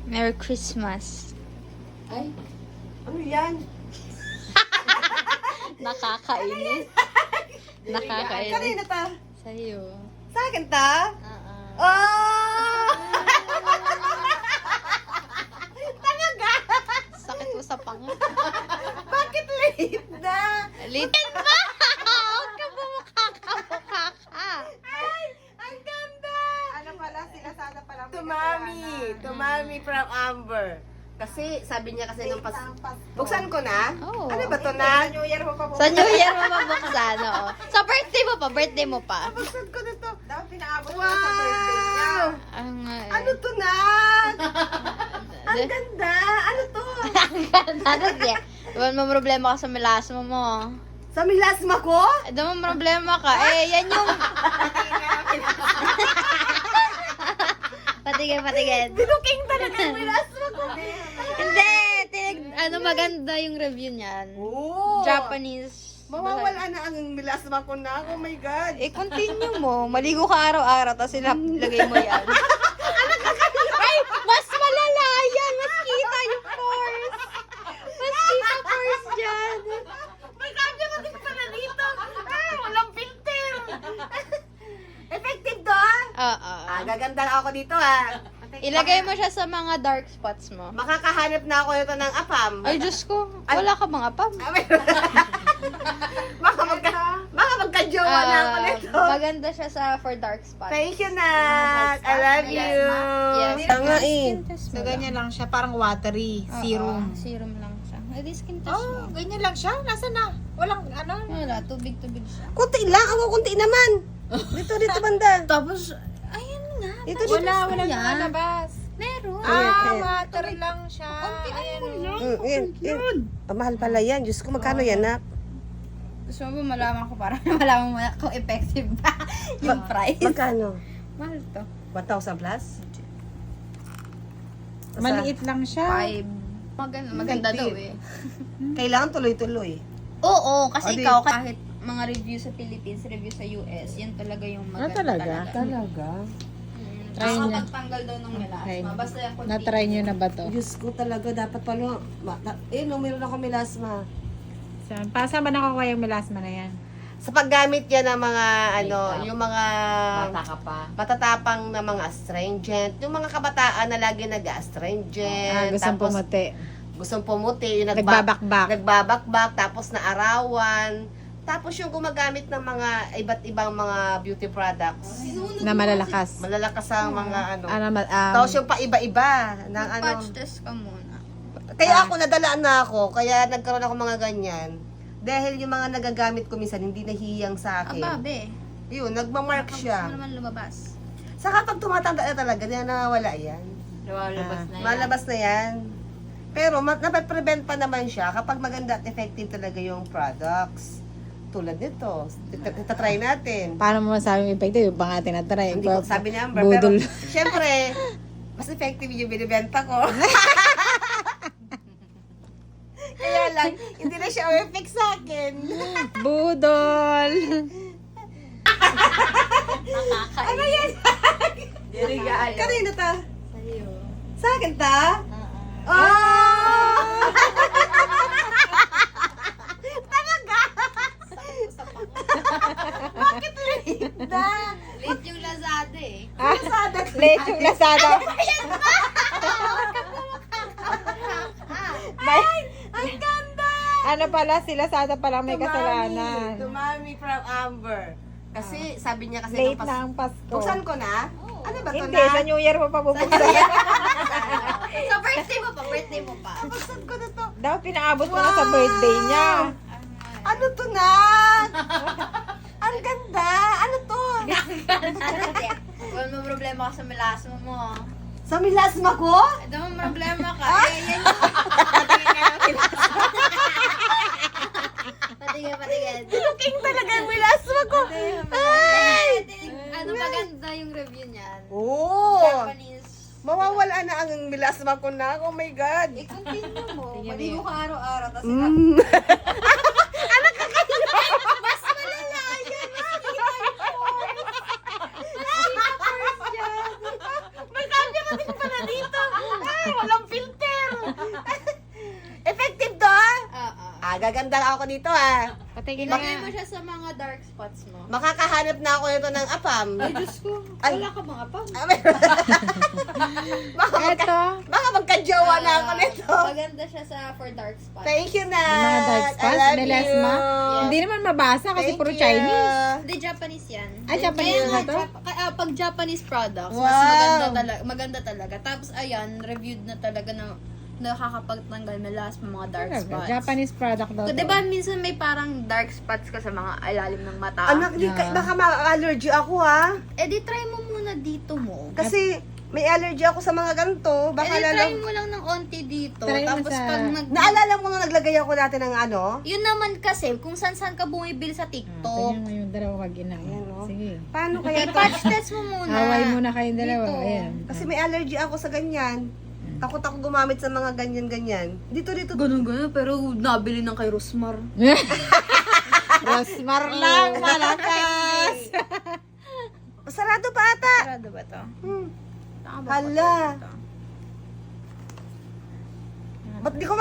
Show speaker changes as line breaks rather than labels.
Merry Christmas.
Ay, ano yan?
Nakakainis. Nakakainis.
Kanina ta?
Sa'yo.
Sa akin ta? Oh! Talaga?
Sakit mo sa panga.
Bakit late na?
Litin ba? Huwag ka bumukha ka.
Ay, ang ganda! Ano pala, sila sana pala. Tumami from Amber. Kasi, sabi niya kasi nung buksan ko na?
Oo.
Ano ba to na? New Year mo pa
Sa New Year mo mabuksan, oo. Sa birthday mo pa.
Buksan ko na to. Dapat pinaabot
Wow!
sa birthday niya. Ano to na? Ang ganda! Ano to?
Ano siya? Diba mo problema ka sa melasma mo?
Sa milasma ko?
Diba mo problema ka? Eh, yan yung... Patigin.
Binuking talaga yung milasma ko.
Hindi! Maganda yung review niyan.
Oo.
Japanese.
Mawawala na ang milasma ko na. Oh my God.
Eh, continue mo. Maligo ka araw-araw, tapos ilagay mo yan. Ay, mas malala yan. Mas kita yung pores. Mas kita pores dyan.
May camera din pala dito. Ay, walang filter. Effective to,
Oo.
gaganda ako dito,
Ilagay mo siya sa mga dark spots mo.
Makakahanap na ako nito ng apam.
Ay, Diyos ko. Wala ka mga pam.
Baka magka-jowa na ako nito.
Maganda siya for dark spots.
Thank you, Nak. I love you.
Yes.
Tanga
So, ganyan lang siya. Parang watery. Serum.
Serum lang siya. Ay, di skin test
Oh,
mo.
ganyan lang siya. Nasaan na? Walang ano.
Wala, tubig-tubig siya.
Kunti lang. Ako kunti naman. Dito banda.
Tapos, ayun nga.
Dito,
Walang
yan.
lumalabas.
Meron.
Ayan.
Water lang siya. Ayan o.
Yan. Mahal pala yan. Diyos ko, magkano yan, Nak?
Gusto mo ba malaman ko para malaman mo kung effective ba yung price?
Magkano?
Mahal to.
1,000 plus?
Maliit lang siya.
5. Maganda daw eh.
Kailangan tuloy-tuloy.
Oo, kasi
O, di-
ikaw kahit mga review sa Philippines, review sa US, yan talaga yung maganda
Talaga?
Try niya.
Nakakapagtanggal daw ng melasma. Basta yung konti.
Na-try nyo na ba to?
Diyos ko talaga, dapat pala, meron ako milasma.
Saan? Saan ba nakukuha yung melasma na yan?
Sa paggamit yan ng mga, yung mga matatapang na mga astringent, yung mga kabataan na lagi nag-astringent,
Gustong pumuti.
gustong pumuti, yung
Nagbabakbak.
nagbabakbak, tapos naarawan, tapos yung gumagamit ng mga iba't ibang mga beauty products,
Na malalakas.
malalakas ang mga
Um,
tapos yung paiba-iba ng
Patch test ka muna.
Kaya ako nadalaan na ako, kaya nagkaroon ako mga ganyan. Dahil yung mga nagagamit ko minsan hindi nahihiyang sa akin.
Ababe.
Yun, nagmamark
Gusto mo
siya.
naman lumabas.
Saka pag tumatanda na talaga, hindi na nawawala yan.
Lumalabas na yan.
Malabas na yan. Pero napaprevent pa naman siya kapag maganda at effective talaga yung products. Tulad nito. Itatry natin.
Paano mo masabing effective? Yung pang atin na-try.
Hindi ko sabi ni Amber, pero
Budol.
syempre, mas effective yung binibenta ko. Kaya lang, hindi na siya perfect sa akin.
Budol!
Ano yan?
Regalo.
Kanina ta?
Sa'yo.
Sa akin ta? Oh! Talaga? Bakit late na?
Late yung Lazada eh.
Lazada.
Late yung Lazada.
Ang ganda!
Ano pala, si Lazada palang may kasalanan.
Tumami from Amber. Kasi sabi niya kasi
Late
nung
na ang Pasko.
Buksan ko na? Ano ba to
Hindi,
na?
sa New Year mo pa bubuksan.
Sa birthday mo pa.
Buksan ko na to.
Daw pinaabot mo na sa birthday niya.
Ano to na? Ang ganda! Ano to?
Wala mo problema ka sa melasma mo.
Sa milasma ko?
Ito mo problema ka. Eh, yan yung... Patigin.
Looking talaga yung milasma ko.
Ay! Ano maganda yung review niyan?
Oo!
Japanese.
Mawawala na ang milasma ko na. Oh my God!
I-continue mo. Maligo ka araw-araw. Tapos mas malala yan. Mas kita first yan.
Magkano Gaganda ako dito ah.
Patingin na
Ilagay
nga.
mo siya sa mga dark spots mo.
Makakahanap na ako nito ng apam.
Ay, Diyos ko.
Ay.
Wala ka mga pa.
Ito.
Baka magka-jowa na ako nito.
Maganda siya sa for dark spots.
Thank you, na.
Yung mga dark spots,
I love
melasma.
you.
Hindi naman mabasa kasi
Thank
puro
you.
Chinese.
Hindi, Japanese yan.
Ah, Japanese
Kaya
na
nga,
to?
pag Japanese products,
Wow.
mas maganda talaga. Tapos, ayan, reviewed na talaga na nakakapagtanggal melasma, mga dark
Talaga,
spots.
Japanese product daw.
So, di ba minsan may parang dark spots ka sa mga ilalim ng mata?
Anak, baka ma-allergy ako ha.
Eh di try mo muna dito mo.
Kasi may allergy ako sa mga ganito.
Eh
Baka
di try
lalo.
mo lang ng onti dito.
Try mo
Tapos
sa-
pag
Naalala mo nung naglagay ako dati ng ano?
Yun naman kasi, kung saan ka bumibili sa TikTok.
Tingnan mo yung dalawa mag-ina.
Ayan, oh.
Sige.
Paano kaya to?
I-patch test mo muna.
Away muna kayong dalawa.
Dito.
Ayan.
Kasi may allergy ako sa ganyan. Takot ako gumamit sa mga ganyan-ganyan. Dito.
Ganun, pero nabili ng kay Rosmar.
Rosmar lang, malakas.
Sarado pa ata.
Sarado ba to?
Hala. Ba't di ko